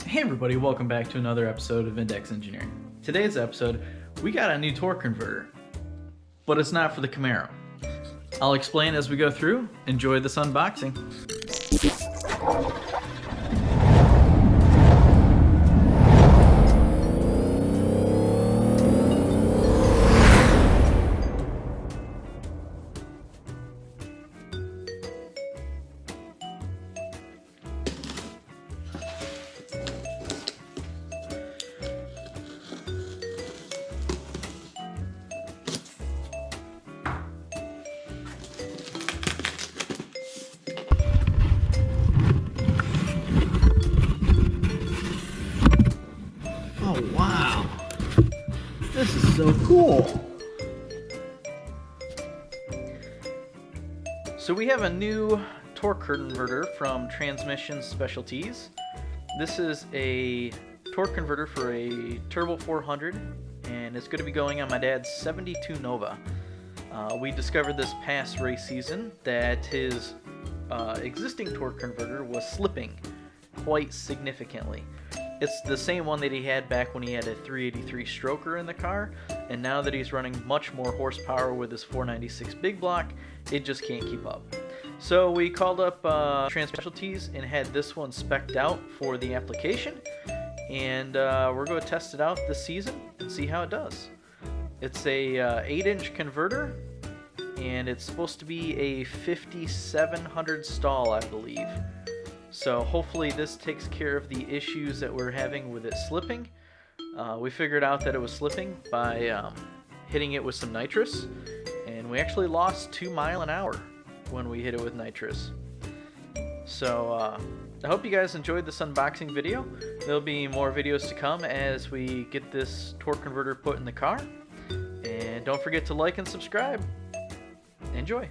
Hey everybody, welcome back to another episode of Index Engineering. Today's episode, we got a new torque converter, but it's not for the Camaro. I'll explain as we go through. Enjoy this unboxing. Oh wow, this is so cool. So we have a new torque converter from Specialties. This is a torque converter for a Turbo 400, and it's going to be going on my dad's 72 Nova. We discovered this past race season that his existing torque converter was slipping quite significantly. It's the same one that he had back when he had a 383 stroker in the car, and now that he's running much more horsepower with his 496 big block, it just can't keep up. So we called up Specialties and had this one spec'd out for the application, and we're going to test it out this season and see how it does. It's a 8-inch converter, and it's supposed to be a 5700 stall, I believe. So hopefully this takes care of the issues that we're having with it slipping. We figured out that it was slipping by hitting it with some nitrous, and we actually lost 2 miles an hour when we hit it with nitrous. So I hope you guys enjoyed this unboxing video. There'll be more videos to come as we get this torque converter put in the car. And don't forget to like and subscribe. Enjoy!